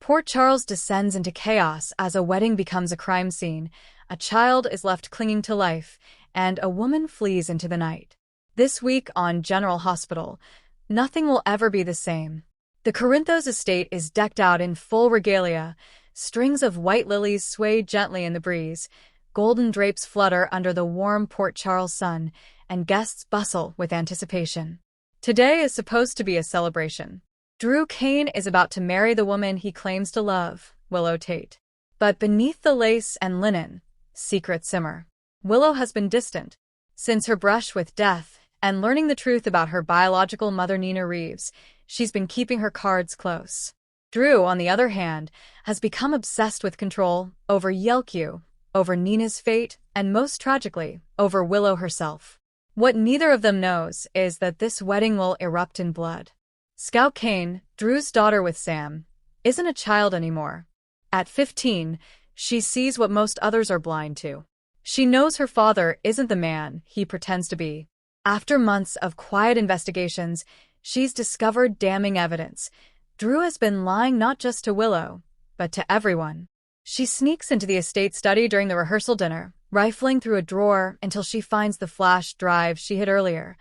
Port Charles descends into chaos as a wedding becomes a crime scene, a child is left clinging to life, and a woman flees into the night. This week on General Hospital, nothing will ever be the same. The Corinthos estate is decked out in full regalia. Strings of white lilies sway gently in the breeze, golden drapes flutter under the warm Port Charles sun, and guests bustle with anticipation. Today is supposed to be a celebration. Drew Kane is about to marry the woman he claims to love, Willow Tate. But beneath the lace and linen, secrets simmer. Willow has been distant. Since her brush with death and learning the truth about her biological mother Nina Reeves, she's been keeping her cards close. Drew, on the other hand, has become obsessed with control over Yelku, over Nina's fate, and most tragically, over Willow herself. What neither of them knows is that this wedding will erupt in blood. Scout Kane, Drew's daughter with Sam, isn't a child anymore. At 15, she sees what most others are blind to. She knows her father isn't the man he pretends to be. After months of quiet investigations, she's discovered damning evidence. Drew has been lying not just to Willow, but to everyone. She sneaks into the estate study during the rehearsal dinner, rifling through a drawer until she finds the flash drive she hid earlier,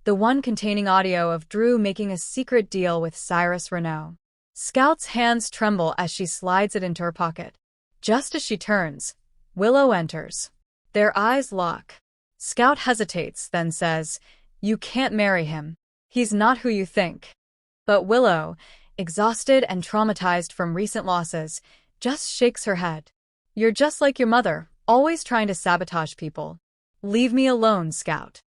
the one containing audio of Drew making a secret deal with Cyrus Renaud. Scout's hands tremble as she slides it into her pocket. Just as she turns, Willow enters. Their eyes lock. Scout hesitates, then says, "You can't marry him. He's not who you think." But Willow, exhausted and traumatized from recent losses, just shakes her head. "You're just like your mother, always trying to sabotage people. Leave me alone, Scout."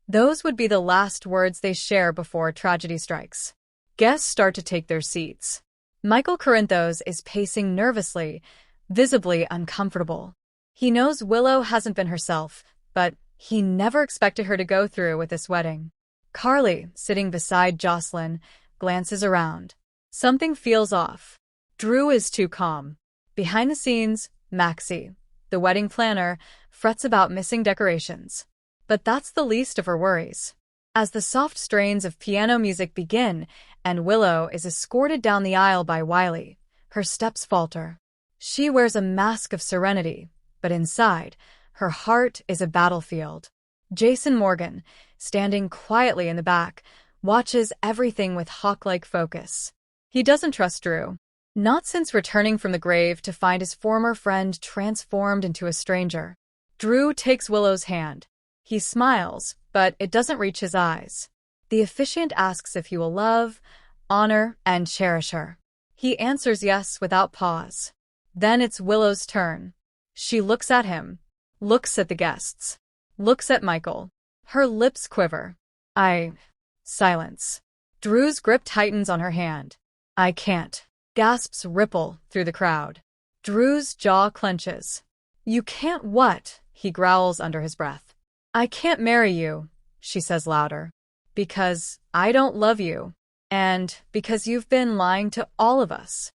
Those would be the last words they share before tragedy strikes. Guests start to take their seats. Michael Corinthos is pacing nervously, visibly uncomfortable. He knows Willow hasn't been herself, but he never expected her to go through with this wedding. Carly, sitting beside Jocelyn, glances around. Something feels off. Drew is too calm. Behind the scenes, Maxie, the wedding planner, frets about missing decorations. But that's the least of her worries. As the soft strains of piano music begin and Willow is escorted down the aisle by Wiley, her steps falter. She wears a mask of serenity, but inside, her heart is a battlefield. Jason Morgan, standing quietly in the back, watches everything with hawk-like focus. He doesn't trust Drew. Not since returning from the grave to find his former friend transformed into a stranger. Drew takes Willow's hand. He smiles, but it doesn't reach his eyes. The officiant asks if he will love, honor, and cherish her. He answers yes without pause. Then it's Willow's turn. She looks at him, looks at the guests, looks at Michael. Her lips quiver. Silence. Drew's grip tightens on her hand. "I can't." Gasps ripple through the crowd. Drew's jaw clenches. "You can't what?" he growls under his breath. "I can't marry you," she says louder. "Because I don't love you. And because you've been lying to all of us."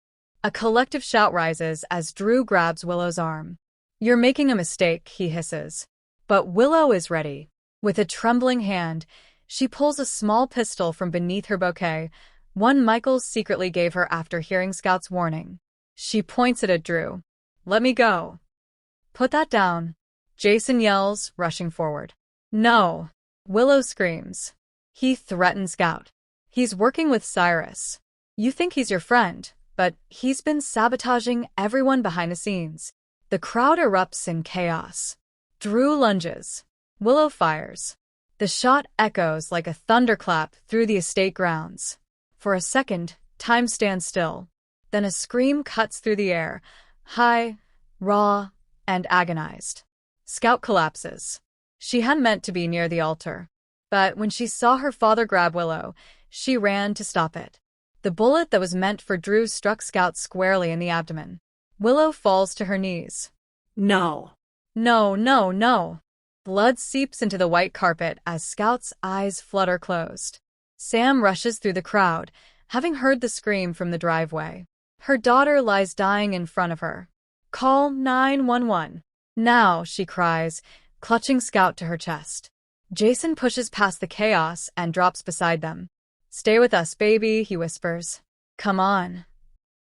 A collective shout rises as Drew grabs Willow's arm. "You're making a mistake," he hisses. But Willow is ready. With a trembling hand, she pulls a small pistol from beneath her bouquet, one Michael secretly gave her after hearing Scout's warning. She points it at Drew. "Let me go." "Put that down," Jason yells, rushing forward. "No." Willow screams. "He threatened Scout. He's working with Cyrus. You think he's your friend, but he's been sabotaging everyone behind the scenes." The crowd erupts in chaos. Drew lunges. Willow fires. The shot echoes like a thunderclap through the estate grounds. For a second, time stands still. Then a scream cuts through the air, high, raw, and agonized. Scout collapses. She hadn't meant to be near the altar. But when she saw her father grab Willow, she ran to stop it. The bullet that was meant for Drew struck Scout squarely in the abdomen. Willow falls to her knees. "No." "No, no, no." Blood seeps into the white carpet as Scout's eyes flutter closed. Sam rushes through the crowd, having heard the scream from the driveway. Her daughter lies dying in front of her. "Call 911. Now," she cries, clutching Scout to her chest. Jason pushes past the chaos and drops beside them. "Stay with us, baby," he whispers. "Come on."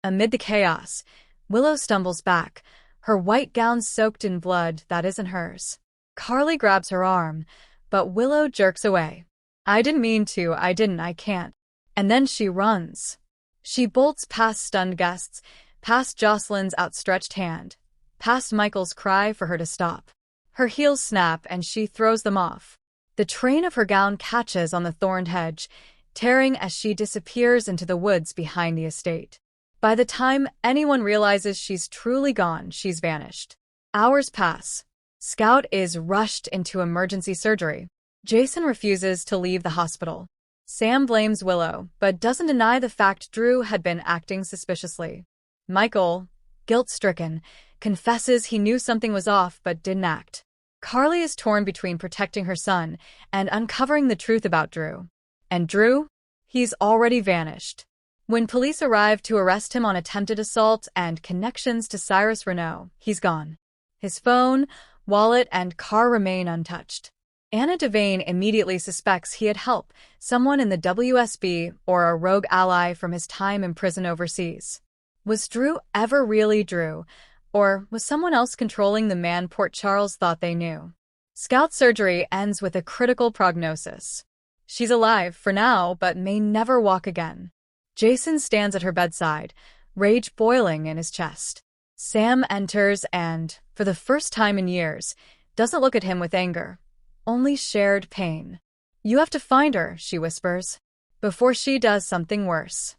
Amid the chaos, Willow stumbles back, her white gown soaked in blood that isn't hers. Carly grabs her arm, but Willow jerks away. I didn't mean to, I can't. And then she runs. She bolts past stunned guests, past Jocelyn's outstretched hand, past Michael's cry for her to stop. Her heels snap and she throws them off. The train of her gown catches on the thorned hedge, tearing as she disappears into the woods behind the estate. By the time anyone realizes she's truly gone, she's vanished. Hours pass. Scout is rushed into emergency surgery. Jason refuses to leave the hospital. Sam blames Willow, but doesn't deny the fact Drew had been acting suspiciously. Michael, guilt-stricken, confesses he knew something was off but didn't act. Carly is torn between protecting her son and uncovering the truth about Drew. And Drew? He's already vanished. When police arrive to arrest him on attempted assault and connections to Cyrus Renault, he's gone. His phone, wallet, and car remain untouched. Anna Devane immediately suspects he had help, someone in the WSB or a rogue ally from his time in prison overseas. Was Drew ever really Drew, or was someone else controlling the man Port Charles thought they knew? Scout's surgery ends with a critical prognosis. She's alive for now, but may never walk again. Jason stands at her bedside, rage boiling in his chest. Sam enters and, for the first time in years, doesn't look at him with anger. Only shared pain. You have to find her, she whispers, before she does something worse.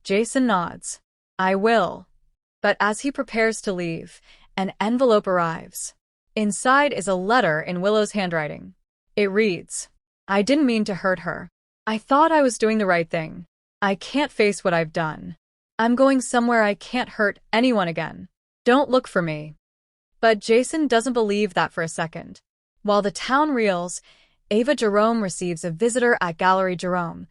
Jason nods. I will. But as he prepares to leave, an envelope arrives. Inside is a letter in Willow's handwriting. It reads, I didn't mean to hurt her. I thought I was doing the right thing. I can't face what I've done. I'm going somewhere I can't hurt anyone again. Don't look for me. But Jason doesn't believe that for a second. While the town reels, Ava Jerome receives a visitor at Gallery Jerome,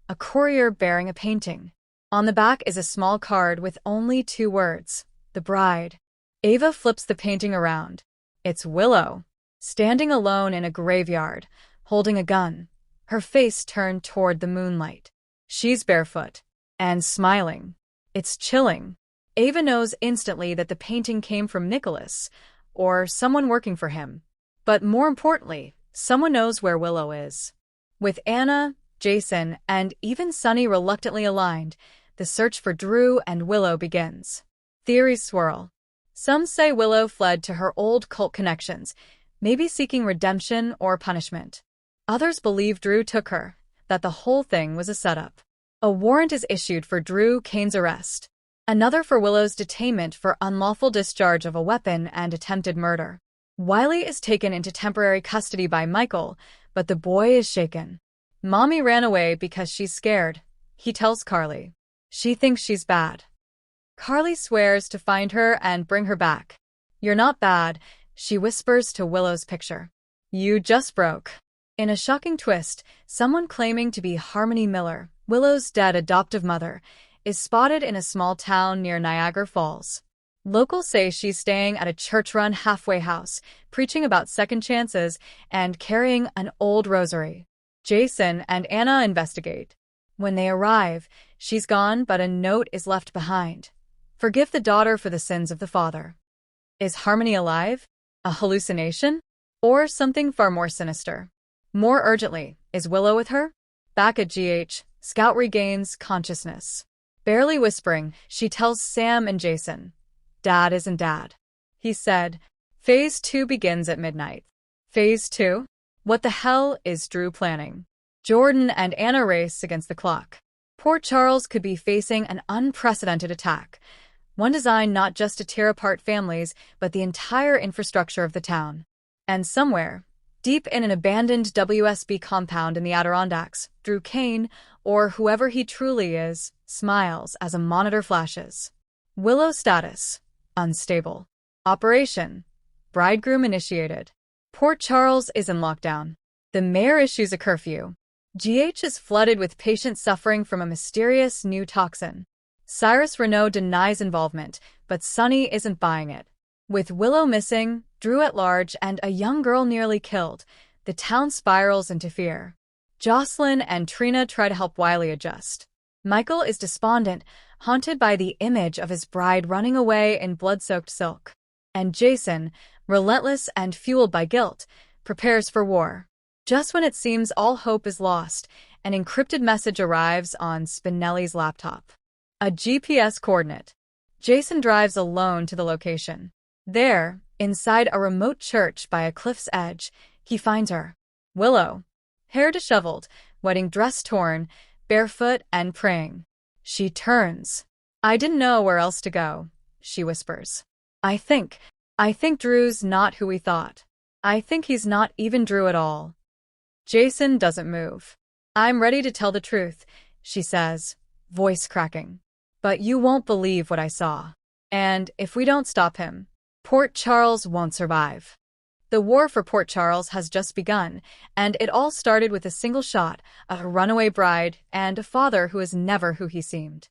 a courier bearing a painting. On the back is a small card with only 2 words, The Bride. Ava flips the painting around. It's Willow, standing alone in a graveyard, holding a gun, her face turned toward the moonlight. She's barefoot and smiling. It's chilling. Ava knows instantly that the painting came from Nicholas, or someone working for him. But more importantly, someone knows where Willow is. With Anna, Jason, and even Sunny reluctantly aligned, the search for Drew and Willow begins. Theories swirl. Some say Willow fled to her old cult connections, maybe seeking redemption or punishment. Others believe Drew took her, that the whole thing was a setup. A warrant is issued for Drew Kane's arrest. Another for Willow's detainment for unlawful discharge of a weapon and attempted murder. Wiley is taken into temporary custody by Michael, but the boy is shaken. Mommy ran away because she's scared, he tells Carly. She thinks she's bad. Carly swears to find her and bring her back. You're not bad, she whispers to Willow's picture. You just broke. In a shocking twist, someone claiming to be Harmony Miller, Willow's dead adoptive mother, is spotted in a small town near Niagara Falls. Locals say she's staying at a church-run halfway house, preaching about second chances and carrying an old rosary. Jason and Anna investigate. When they arrive, she's gone, but a note is left behind. Forgive the daughter for the sins of the father. Is Harmony alive? A hallucination? Or something far more sinister? More urgently, is Willow with her? Back at GH, Scout regains consciousness. Barely whispering, she tells Sam and Jason, Dad isn't Dad. He said, Phase 2 begins at midnight. Phase 2? What the hell is Drew planning? Jordan and Anna race against the clock. Port Charles could be facing an unprecedented attack, one designed not just to tear apart families, but the entire infrastructure of the town. And somewhere, deep in an abandoned WSB compound in the Adirondacks, Drew Kane, or whoever he truly is, smiles as a monitor flashes. Willow status: unstable. Operation: bridegroom initiated. Port Charles is in lockdown. The mayor issues a curfew. GH is flooded with patients suffering from a mysterious new toxin. Cyrus Renault denies involvement, but Sunny isn't buying it. With Willow missing, Drew at large, and a young girl nearly killed, the town spirals into fear. Jocelyn and Trina try to help Wiley adjust. Michael is despondent, haunted by the image of his bride running away in blood-soaked silk. And Jason, relentless and fueled by guilt, prepares for war. Just when it seems all hope is lost, an encrypted message arrives on Spinelli's laptop. A GPS coordinate. Jason drives alone to the location. There, inside a remote church by a cliff's edge, he finds her. Willow. Hair disheveled, wedding dress torn, barefoot and praying. She turns. "I didn't know where else to go," she whispers. I think Drew's not who we thought. I think he's not even Drew at all." Jason doesn't move. "I'm ready to tell the truth," she says, voice cracking. "But you won't believe what I saw. And if we don't stop him, Port Charles won't survive." The war for Port Charles has just begun, and it all started with a single shot, a runaway bride, and a father who is never who he seemed.